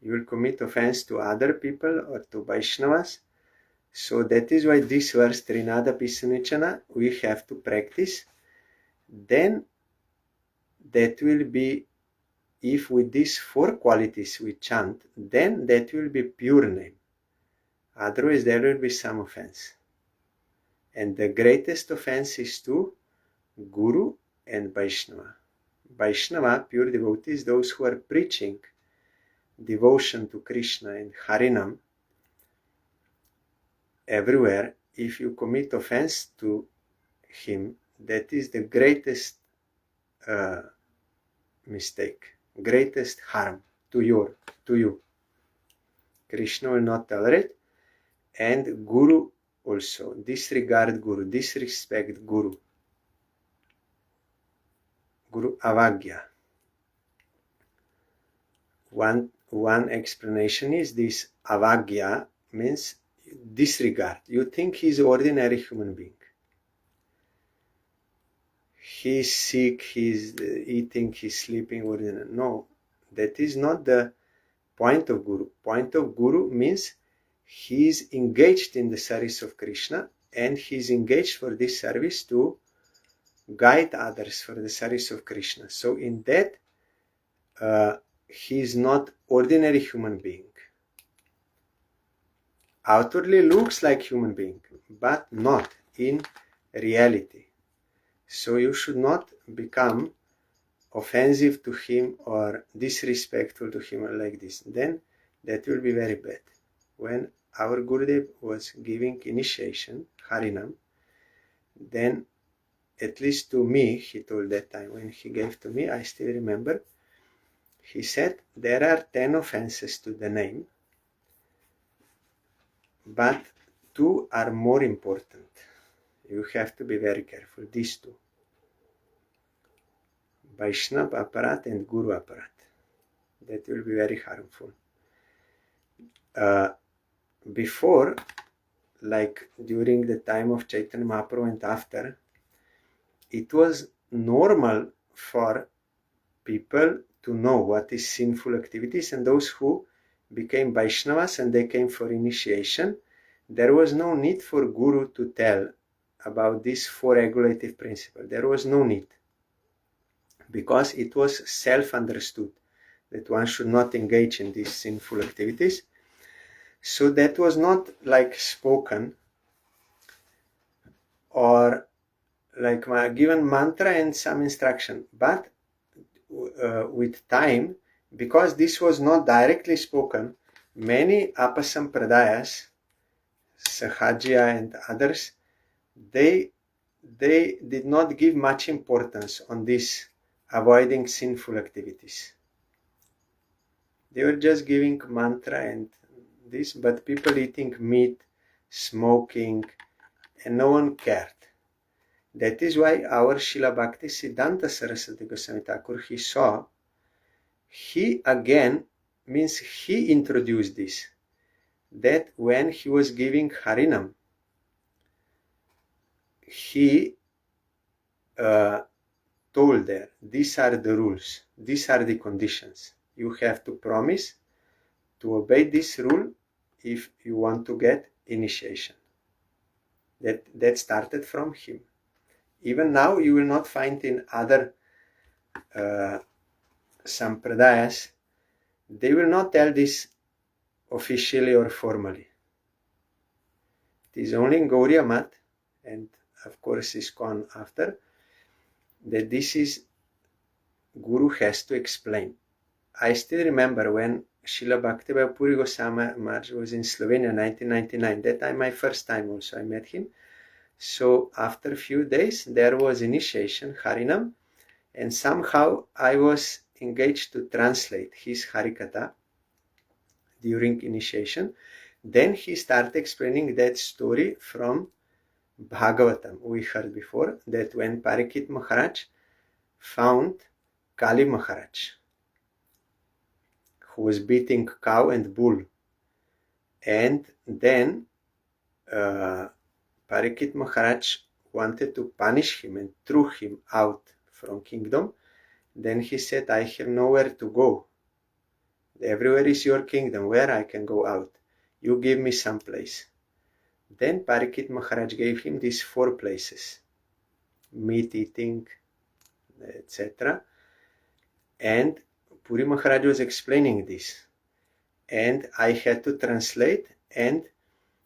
You will commit offense to other people or to Vaishnavas. So that is why this verse, Trinada Pisanichana, we have to practice. Then that will be, if with these 4 qualities we chant, then that will be pure name. Otherwise there will be some offense. And the greatest offense is to Guru and Vaishnava. Vaishnava, pure devotees, those who are preaching devotion to Krishna and Harinam everywhere. If you commit offense to him, that is the greatest mistake, greatest harm to you. Krishna will not tolerate, and Guru also. Disregard Guru, disrespect Guru. Guru avagya. One explanation is this avagya means disregard. You think he's an ordinary human being. He's sick, he's eating, he's sleeping, ordinary. No, that is not the point of Guru. Point of Guru means he's engaged in the service of Krishna, and he's engaged for this service to guide others for the service of Krishna. So in that, he is not ordinary human being. Outwardly looks like human being, but not in reality. So you should not become offensive to him or disrespectful to him like this. Then that will be very bad. When our Gurudev was giving initiation, Harinam, then at least to me, he told that time when he gave to me, I still remember, he said, there are 10 offenses to the name, but 2 are more important. You have to be very careful, these 2. Vaishnava aparat and Guru aparat. That will be very harmful. Before, like during the time of Chaitanya Mahaprabhu and after, it was normal for people to know what is sinful activities, and those who became Vaishnavas and they came for initiation, there was no need for Guru to tell about this 4 regulative principle. There was no need, because it was self-understood that one should not engage in these sinful activities. So that was not like spoken or like given mantra and some instruction, but with time, because this was not directly spoken, many apasampradayas, Sahajya and others, they did not give much importance on this avoiding sinful activities. They were just giving mantra and this, but people eating meat, smoking, and no one cared. That is why our Srila Bhakti Siddhanta Saraswati Goswami Thakur, he again means he introduced this, that when he was giving Harinam, he told there, these are the rules, these are the conditions. You have to promise to obey this rule if you want to get initiation. That started from him. Even now you will not find in other sampradayas, they will not tell this officially or formally. It is only in Gaudiya Math, and of course ISKCON after, that this is Guru has to explain. I still remember when Srila Bhaktivedanta Puri Goswami Maharaj was in Slovenia 1999. That time, my first time also, I met him. So after a few days, there was initiation, Harinam, and somehow I was engaged to translate his Harikatha during initiation. Then he started explaining that story from Bhagavatam. We heard before that when Parikshit Maharaj found Kali Maharaj, who was beating cow and bull, and then Parikshit Maharaj wanted to punish him and threw him out from kingdom, then he said, I have nowhere to go. Everywhere is your kingdom. Where I can go out? You give me some place. Then Parikshit Maharaj gave him these 4 places: meat eating, etc. And Puri Maharaj was explaining this, and I had to translate, and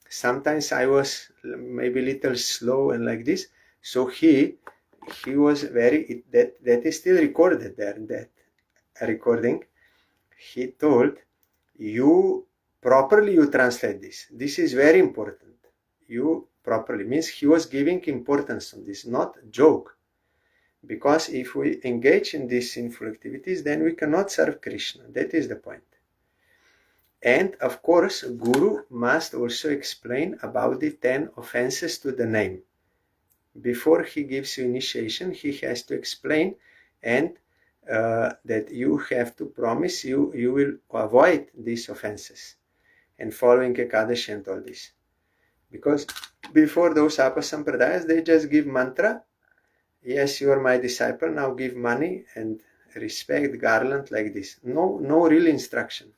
sometimes I was maybe a little slow and like this. So he was very, that is still recorded there, that recording. He told, you translate this. This is very important. You properly, means he was giving importance on this, not joke. Because if we engage in these sinful activities, then we cannot serve Krishna. That is the point. And of course, Guru must also explain about the 10 offenses to the name. Before he gives you initiation, he has to explain, and that you have to promise you will avoid these offenses and following Ekadashi and all this. Because before those Apasampradayas, they just give mantra. Yes, you are my disciple, now give money and respect, garland, like this. No real instruction.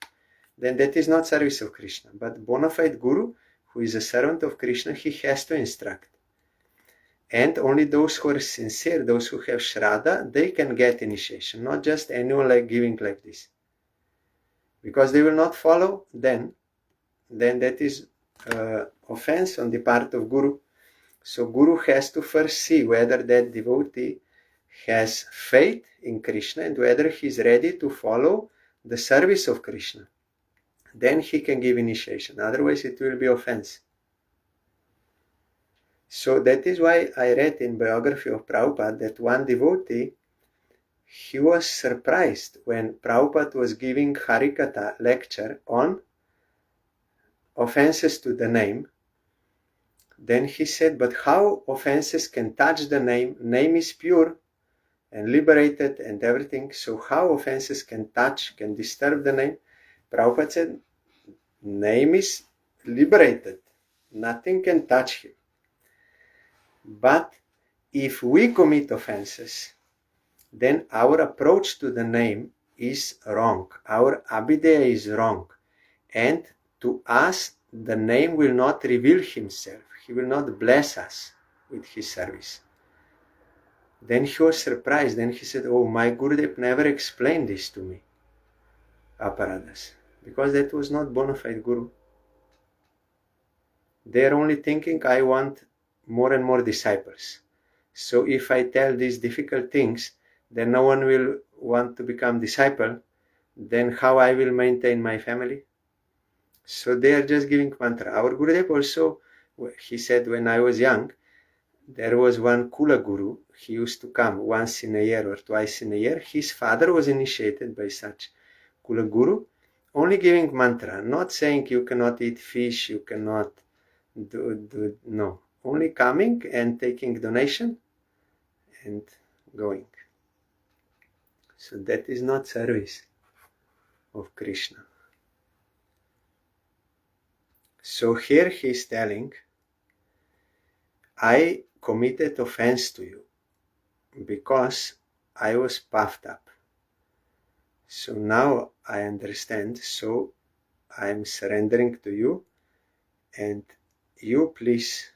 Then that is not service of Krishna. But bona fide Guru, who is a servant of Krishna, he has to instruct. And only those who are sincere, those who have Shraddha, they can get initiation. Not just anyone like giving like this. Because they will not follow, then that is offense on the part of Guru. So Guru has to first see whether that devotee has faith in Krishna and whether he is ready to follow the service of Krishna. Then he can give initiation. Otherwise it will be offense. So that is why I read in biography of Prabhupada that one devotee, he was surprised when Prabhupada was giving Harikatha lecture on offenses to the name. Then he said, but how offenses can touch the name? Name is pure and liberated and everything. So how offenses can touch, can disturb the name? Prabhupada said, name is liberated. Nothing can touch him. But if we commit offenses, then our approach to the name is wrong. Our abhideya is wrong. And to us, the name will not reveal himself. He will not bless us with his service. Then he was surprised. Then he said, oh, my Gurudev never explained this to me, Aparadas. Because that was not bona fide Guru. They are only thinking, I want more and more disciples. So if I tell these difficult things, then no one will want to become disciple. Then how I will maintain my family? So they are just giving mantra. Our Gurudev also, he said, when I was young, there was one Kula Guru. He used to come once in a year or twice in a year. His father was initiated by such Kula Guru, only giving mantra, not saying you cannot eat fish, you cannot no. Only coming and taking donation and going. So that is not service of Krishna. So here he is telling, I committed offense to you because I was puffed up. So now I understand, so I am surrendering to you, and you please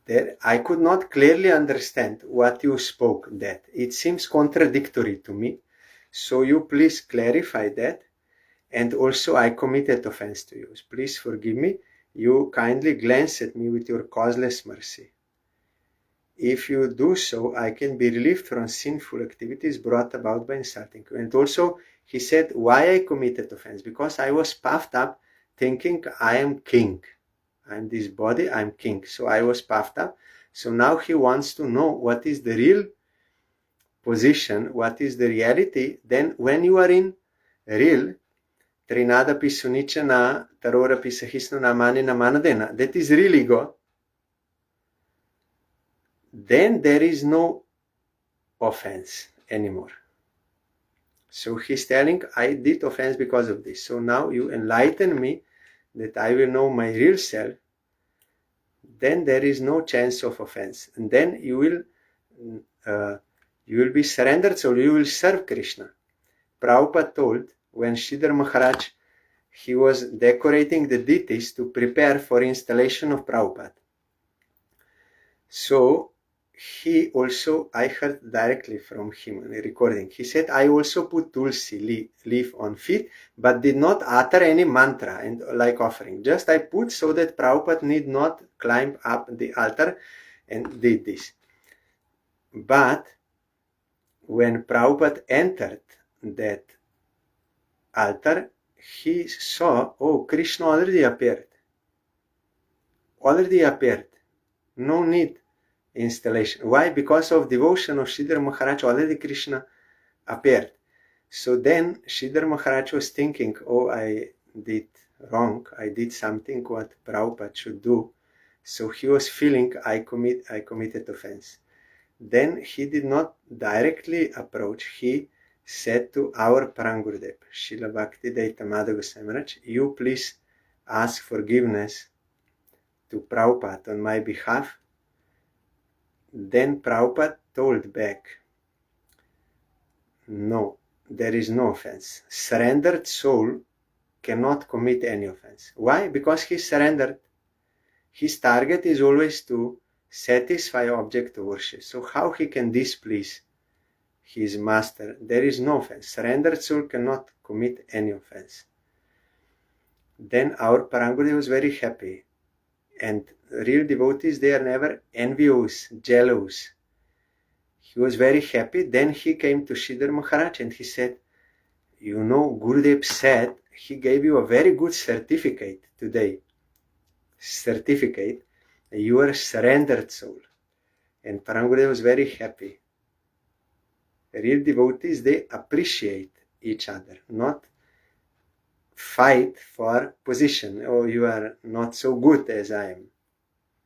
there I could not clearly understand what you spoke, that it seems contradictory to me, so you please clarify that. And also I committed offense to you, please forgive me. You kindly glance at me with your causeless mercy. If you do so, I can be relieved from sinful activities brought about by insulting you. And also he said, why I committed offense? Because I was puffed up thinking I am king. I am this body, I am king. So I was puffed up. So now he wants to know what is the real position, what is the reality. Then when you are in real, Trinada Pisunichana, Tarora Pisahisno Namani Namanadena, that is real ego, then there is no offense. anymore. So he's telling, I did offense because of this. So now you enlighten me that I will know my real self. Then there is no chance of offense. And then you will be surrendered, so you will serve Krishna. Prabhupada told when Sridhar Maharaj, he was decorating the deities to prepare for installation of Prabhupada. So he also, I heard directly from him in a recording, he said, I also put tulsi leaf on feet, but did not utter any mantra and like offering. Just I put so that Prabhupada need not climb up the altar and did this. But when Prabhupada entered that altar, he saw, oh, Krishna already appeared. No need installation. Why? Because of devotion of Sridhar Maharaj, already Krishna appeared. So then Sridhar Maharaj was thinking, oh, I did wrong. I did something what Prabhupada should do. So he was feeling I committed offense. Then he did not directly approach. He said to our Parangurudev, Srila Bhaktivedanta Madhava Goswami Maharaj, you please ask forgiveness to Prabhupada on my behalf. Then Prabhupada told back, no, there is no offense. Surrendered soul cannot commit any offense. Why? Because he surrendered. His target is always to satisfy object of worship. So how he can displease his master? There is no offense. Surrendered soul cannot commit any offense. Then our Parangurudev was very happy. And real devotees, they are never envious, jealous. He was very happy. Then he came to Sridhar Maharaj and he said, you know, Gurudev said he gave you a very good certificate today. You are a surrendered soul. And Parangurudev was very happy. Real devotees, they appreciate each other, not fight for position. Oh, you are not so good as I am.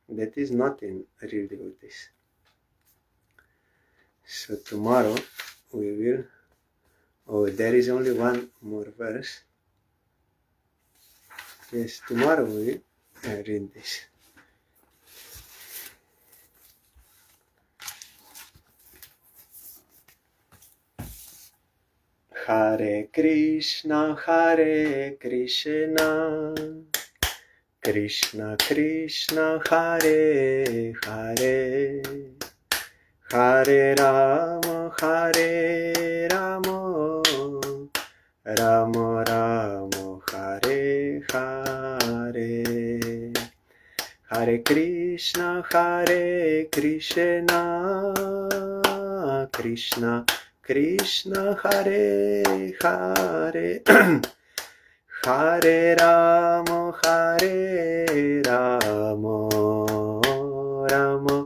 That is not in real devotees. So tomorrow we will, oh, there is only one more verse. Yes, tomorrow we will read this. Hare Krishna, Krishna Krishna, Hare Hare, Hare Rama, Rama Rama, Hare Hare, Hare Krishna, Krishna Krishna, Hare Hare, Hare Rama, Rama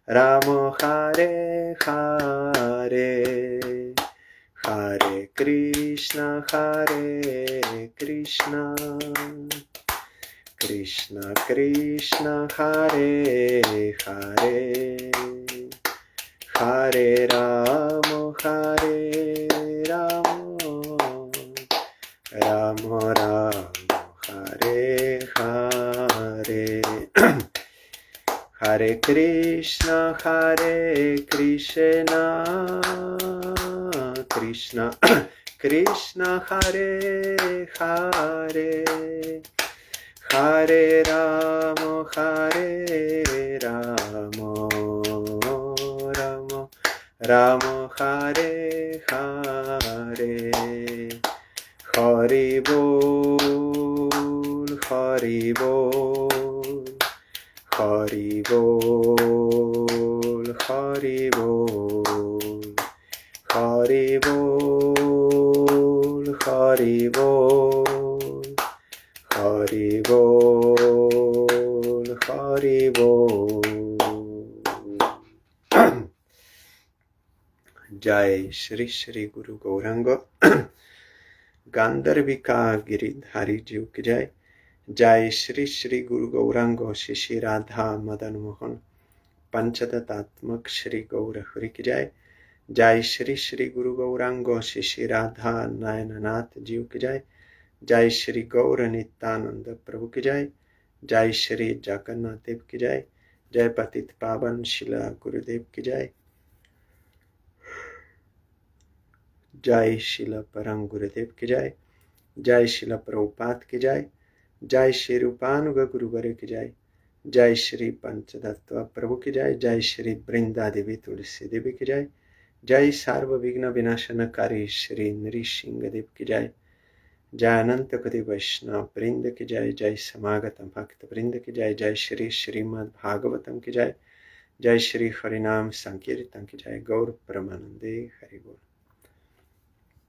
Rama, Hare Hare, Hare Krishna, Krishna Krishna, Hare Hare, Hare Rama, Rama Rama, Hare Hare, Hare Krishna, Krishna, Hare Hare, Hare Rama, Rama Hare Hare, Hari Bol, Hari Bol, Hari Bol, Hari Bol, Hari Bol, Hari Bol, Hari Bol, Hari Bol. Jai Shri Shri Guru Gauranga Gandharvika Giridhari Ji ki Jai. Jai Shri Shri Guru Gauranga Shri Radha Madan Mohan Panchatatatmak Shri Gaura Hari ki Jai. जय श्री श्री गुरु गौरांगो श्री श्री राधा नयननाथ जीव की जय। जय श्री गौर नित्यानंद प्रभु की जय। जय श्री जगन्नाथ देव की जय। जय पतित पावन शिला गुरुदेव की जय। जय शिला परम गुरुदेव की जय। जय शिला प्रभुपाद की जय। जय श्री रूपानुग गुरुवर की जय। जय श्री पंचतत्व प्रभु की जय। जय श्री वृंदा देवी तुलसी देवी की जय। जय सर्व विघ्न विनाशनकारी श्री नृसिंह देव की जय। जय अनंत कोटि वैष्णव वृंद की जय। जय समागत भक्त वृंद की जय। जय श्री श्रीमद् भागवतम की जय। जय श्री हरिनाम संकीर्तन की जय। गौर परमानंदे हरि बोल।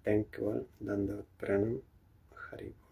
Thank you all. दंडवत प्रणाम। हरि बोल।